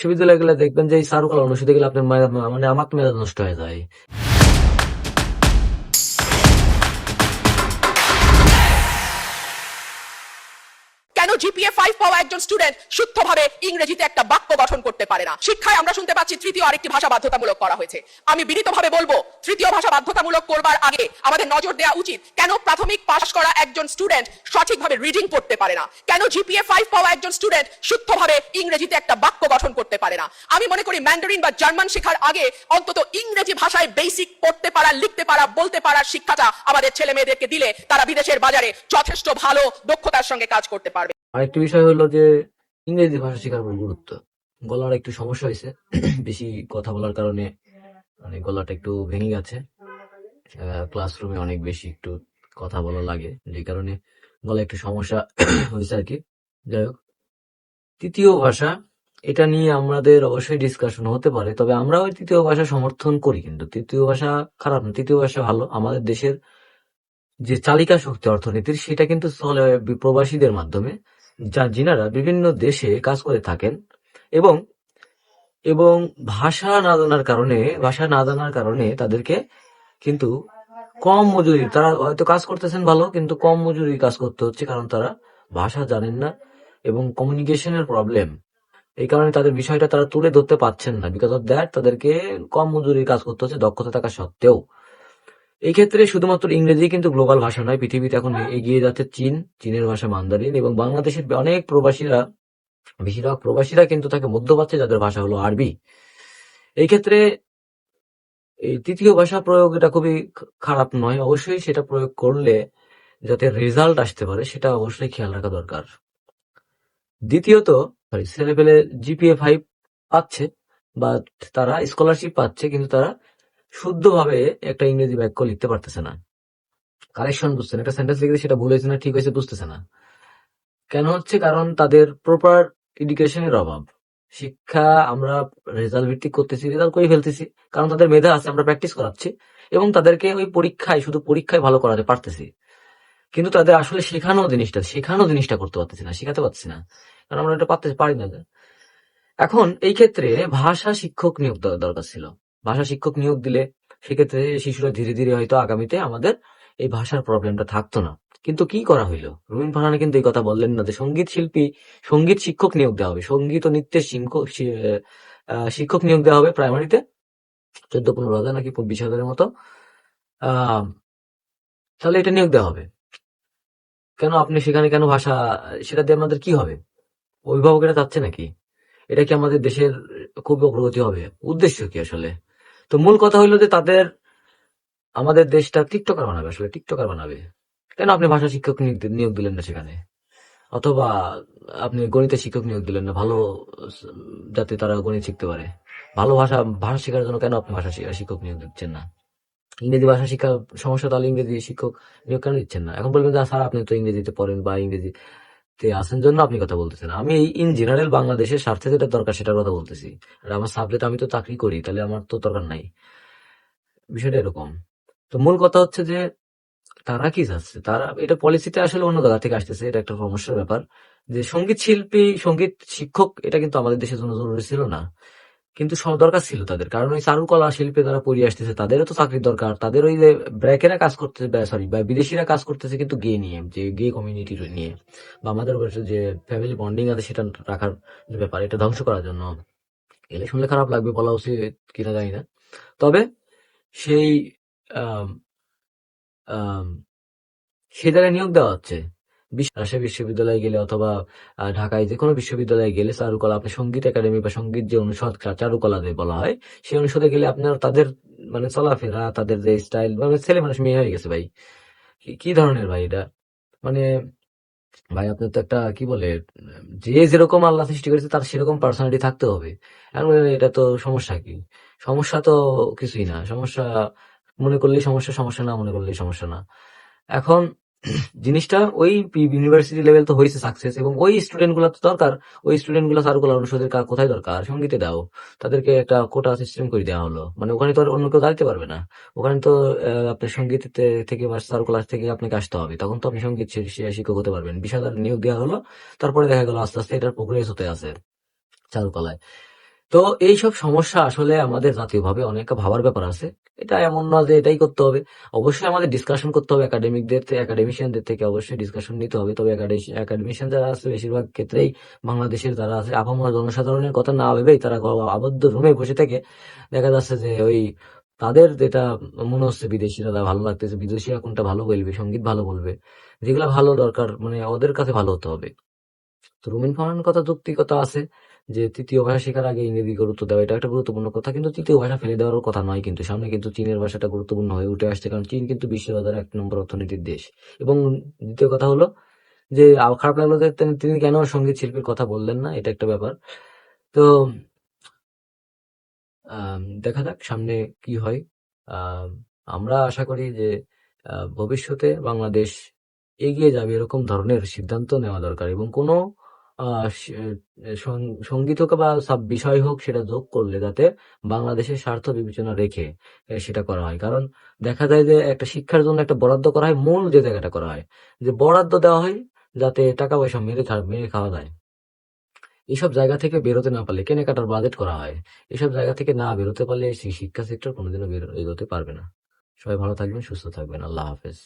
বিশ্ববিদ্যালয়ে গেলে দেখবেন যে এই চারুকলা অনুষদে গেলে আপনার মানে আমার তো মেজাজ নষ্ট হয়ে যায়। কেন জিপিএ 5 পাওয়া একজন স্টুডেন্ট শুদ্ধভাবে ইংরেজিতে একটা বাক্য গঠন করতে পারে না? শিক্ষায় আমরা শুনতে পাচ্ছি তৃতীয় আরেকটি ভাষা বাধ্যতামূলক করা হয়েছে। আমি বিনীতভাবে বলবো, তৃতীয় ভাষা বাধ্যতামূলক করবার আগে আমাদের নজর দেওয়া উচিত কেন প্রাথমিক পাস করা একজন স্টুডেন্ট সঠিকভাবে রিডিং পড়তে পারে না, কেন জিপিএ 5 পাওয়া একজন স্টুডেন্ট শুদ্ধভাবে ইংরেজিতে একটা বাক্য গঠন করতে পারে না। আমি মনে করি ম্যান্ডারিন বা জার্মান শেখার আগে অন্তত ইংরেজি ভাষায় বেসিক পড়তে পারা, লিখতে পারা, বলতে পারার শিক্ষাটা আমাদের ছেলে মেয়েদেরকে দিলে তারা বিদেশের বাজারে যথেষ্ট ভালো দক্ষতার সঙ্গে কাজ করতে পারবে। আরেকটি বিষয় হলো যে ইংরেজি ভাষা শেখার উপর গুরুত্ব। গলার একটু সমস্যা হয়েছে, বেশি কথা বলার কারণে মানে গলাটা একটু ভেঙে গেছে। ক্লাসরুমে অনেক বেশি একটু কথা বলা লাগে, যে কারণে গলায় একটু সমস্যা হয়েছে আর কি। যাই হোক, তৃতীয় ভাষা এটা নিয়ে আমাদের অবশ্যই ডিসকাশন হতে পারে, তবে আমরা ওই তৃতীয় ভাষা সমর্থন করি, কিন্তু তৃতীয় ভাষা খারাপ না, তৃতীয় ভাষা ভালো। আমাদের দেশের যে চালিকা শক্তি অর্থনীতির, সেটা কিন্তু চলে প্রবাসীদের মাধ্যমে, যিনারা বিভিন্ন দেশে কাজ করে থাকেন এবং এবং ভাষা না জানার কারণে তাদেরকে কিন্তু কম মজুরি, তারা হয়তো কাজ করতেছেন ভালো, কিন্তু কম মজুরি কাজ করতে হচ্ছে, কারণ তারা ভাষা জানেন না এবং কমিউনিকেশনের প্রবলেম। এই কারণে তাদের বিষয়টা তারা তুলে ধরতে পারছেন না। বিকজ অফ দ্যাট তাদেরকে কম মজুরি কাজ করতে হচ্ছে, দক্ষতা থাকা সত্ত্বেও। এই ক্ষেত্রে শুধুমাত্র ইংরেজি কিন্তু গ্লোবাল ভাষা নয়, পৃথিবীতে এখন এগিয়ে যাচ্ছে চীনের ভাষা মান্দারিন, এবং বাংলাদেশের অনেক প্রবাসীরা, বেশিরভাগ প্রবাসীরা কিন্তু তাকে মধ্য পাচ্ছে, যাদের ভাষা হলো আরবি। এই ক্ষেত্রে এই তৃতীয় ভাষা প্রয়োগ এটা খুবই খারাপ নয়, অবশ্যই সেটা প্রয়োগ করলে যাতে রেজাল্ট আসতে পারে সেটা অবশ্যই খেয়াল রাখা দরকার। দ্বিতীয়ত, ছেলেপেলে জিপিএ 5 পাচ্ছে বা তারা স্কলারশিপ পাচ্ছে, কিন্তু তারা শুদ্ধভাবে একটা ইংরেজি বাক্য লিখতে পারতেছে না, কারেকশন বুঝছে না, একটা সেন্টেন্স লিখে সেটা ভুল হয়েছে না ঠিক হয়েছে বুঝতেছে না। কেন হচ্ছে? কারণ তাদের প্রপার এডুকেশনের অভাব। শিক্ষা আমরা রেজাল্ট ভিত্তিক করতেছি, রেজাল্ট করে ফেলতেছি, কারণ তাদের মেধা আছে, আমরা প্র্যাকটিস করাচ্ছি এবং তাদেরকে ওই শুধু পরীক্ষায় ভালো করাতে পারতেছি, কিন্তু তাদের আসলে শেখানো জিনিসটা করতে পারতেছি না, শেখাতে পারতেছি না, কারণ আমরা এটা পারি না। এখন এই ক্ষেত্রে ভাষা শিক্ষক নিয়োগ দেওয়া দরকার ছিল। ভাষা শিক্ষক নিয়োগ দিলে সেক্ষেত্রে শিশুরা ধীরে ধীরে হয়তো আগামীতে আমাদের এই ভাষার প্রবলেমটা থাকতো না। কিন্তু কি করা হইলো? রুমিন ফারহানা কিন্তু এই কথা বললেন না যে সঙ্গীত শিক্ষক নিয়োগ দেওয়া হবে, সঙ্গীত ও নৃত্যের শিক্ষক নিয়োগ দেওয়া হবে প্রাইমারিতে 14-15 হাজার নাকি 20 হাজারের মতো। আহ তাহলে এটা নিয়োগ দেওয়া হবে কেন? আপনি সেখানে কেন ভাষা, সেটা দিয়ে আমাদের কি হবে? অভিভাবকেরা চাচ্ছে নাকি? এটা কি আমাদের দেশের খুব অগ্রগতি হবে? উদ্দেশ্য কি আসলে? তো মূল কথা হইলো যে আমাদের দেশটা টিকটকার বানাবে, আসলে টিকটকার বানাবে। কেন আপনি ভাষা শিক্ষক নিয়োগ দিলেন না সেখানে? অথবা আপনি গণিতের শিক্ষক নিয়োগ দিলেন না, ভালো যাতে তারা গণিত শিখতে পারে। ভালো ভাষা শেখার জন্য কেন আপনি ভাষা শিক্ষক নিয়োগ দিচ্ছেন না? ইংরেজি ভাষা শিক্ষার সমস্যা, তাহলে ইংরেজি শিক্ষক নিয়োগ কেন দিচ্ছেন না? এখন বলবেন যে স্যার আপনি তো ইংরেজিতে পড়েন বা ইংরেজিতে আছেন জন্য আপনি কথা বলতেছেন। আমি ইন জেনারেল বাংলাদেশের স্বার্থে যেটা দরকার সেটার কথা বলতেছি। আর আমার সাবজেক্ট, আমি তো চাকরি করি, তাহলে আমার তো দরকার নাই। বিষয়টা এরকম। তো মূল কথা হচ্ছে যে তারা কি চাচ্ছে, তারা এটা পলিসিতে আসলে অন্য জায়গা থেকে আসতেছে, এটা একটা সমস্যার ব্যাপার। যে সঙ্গীত শিল্পী, সঙ্গীত শিক্ষক এটা কিন্তু আমাদের দেশের জন্য জরুরি ছিল না, কিন্তু দরকার ছিল তাদের, কারণ ওই চারুকলা শিল্পে যারা পড়িয়ে আসতেছে তাদেরও তো চাকরির দরকার। তাদের ওই যে ব্র্যাকেরা কাজ করতেছে, সরি বিদেশিরা কাজ করতেছে কিন্তু গে নিয়ে, যে গে কমিউনিটি নিয়ে, বা আমাদের যে ফ্যামিলি বন্ডিং আছে সেটা রাখার যে ব্যাপার, এটা ধ্বংস করার জন্য। এলে শুনলে খারাপ লাগবে, বলা উচিত কিনা জানি না, তবে সেই আম, আম, সেই জায়গায় নিয়োগ দেওয়া হচ্ছে। রাজশাহী বিশ্ববিদ্যালয়ে গেলে অথবা ঢাকায় যে কোনো বিশ্ববিদ্যালয়ে গেলে চারুকলা, আপনি সঙ্গীত একাডেমি বা সঙ্গীত যে অনুষদ, চারুকলা যে বলা হয়, সেই অনুষদে গেলে আপনার তাদের মানে চলাফেরা, তাদের যে স্টাইল, মানে ছেলে মানুষ মেয়ে হয়ে গেছে ভাই। কি ধরনের ভাই এটা? মানে ভাই আপনার তো একটা কি বলে, যে যেরকম আল্লাহ সৃষ্টি করেছে তার সেরকম পার্সোনালিটি থাকতে হবে। এখন বলেন, এটা তো সমস্যা কি? সমস্যা তো কিছুই না। সমস্যা মনে করলেই সমস্যা, সমস্যা না মনে করলেই সমস্যা না। এখন জিনিসটা ওই ইউনিভার্সিটি লেভেল তো হয়েছে সাকসেস, এবং ওই স্টুডেন্ট গুলো তো দরকার, ওই স্টুডেন্ট গুলো চারুকলা অনুষদের কোথায় দরকার? সঙ্গীতে দাও, তাদেরকে একটা কোটা সিস্টেম করে দেওয়া হলো, মানে ওখানে তো আর অন্য কেউ দাঁড়াতে পারবে না। ওখানে তো আপনার সঙ্গীত থেকে বা চারুকলা থেকে আপনাকে আসতে হবে, তখন তো আপনি সঙ্গীত শিক্ষক হতে পারবেন। 20,000 নিয়োগ দেওয়া হলো, তারপরে দেখা গেল আস্তে আস্তে এটার প্রোগ্রেস হতে আছে চারুকলায়। তো এইসব সমস্যা আসলে আমাদের জাতীয়ভাবে অনেক ভাবার ব্যাপার আছে। এটা এমন না যে এটাই করতে হবে। অবশ্যই আমাদের ডিসকাশন করতে হবে একাডেমিশিয়ানদের থেকে অবশ্যই ডিসকাশন নিতে হবে। তবে একাডেমিশিয়ান যারা আছে বেশিরভাগ ক্ষেত্রেই বাংলাদেশের যারা আছে আপামর জনসাধারণের কথা না ভেবেই তারা আবদ্ধ রুমে বসে থেকে দেখা যাচ্ছে যে ওই তাদের যেটা মনে হচ্ছে বিদেশিরা ভালো লাগতেছে, বিদেশিরা কোনটা ভালো বলবে, সঙ্গীত ভালো বলবে, যেগুলা ভালো দরকার মানে ওদের কাছে ভালো হতে হবে। তো রুমিন ফারহানের কথা যৌক্তিকতা আছে যে তৃতীয় ভাষা শেখার আগে ইংরেজি গুরুত্ব দেওয়া এটা একটা গুরুত্বপূর্ণ কথা, কিন্তু তৃতীয় ভাষা ফেলে দেওয়ার কথা নয়। কিন্তু সামনে কিন্তু চীনের ভাষাটা গুরুত্বপূর্ণ হয়ে উঠে আসছে, কারণ চীন কিন্তু বিশ্ববাজারে 1 নম্বর অর্থনীতির দেশ। এবং দ্বিতীয় কথা হলো যে খারাপ লাগলো যে তিনি কেন সঙ্গীত শিল্পীর কথা বললেন না, এটা একটা ব্যাপার। তো দেখা যাক সামনে কি হয়। আম, আমরা আশা করি যে ভবিষ্যতে বাংলাদেশ এগিয়ে যাবে এরকম ধরনের সিদ্ধান্ত নেওয়া দরকার, এবং কোনো সঙ্গীত হোক বা সাব বিষয় হোক সেটা যোগ করলে যাতে বাংলাদেশের স্বার্থ বিবেচনা রেখে সেটা করা হয়। কারণ দেখা যায় যে একটা শিক্ষার জন্য একটা বরাদ্দ করা হয়, মূল যে জায়গাটা করা হয় যে বরাদ্দ দেওয়া হয় যাতে টাকা পয়সা মেরে খাওয়া যায়। এসব জায়গা থেকে বেরোতে না পারলে কেনাকাটার বাজেট করা হয়, এসব জায়গা থেকে না বেরোতে পারলে সেই শিক্ষা সেক্টর কোনোদিনও এগোতে পারবে না। সবাই ভালো থাকবেন, সুস্থ থাকবেন। আল্লাহ হাফেজ।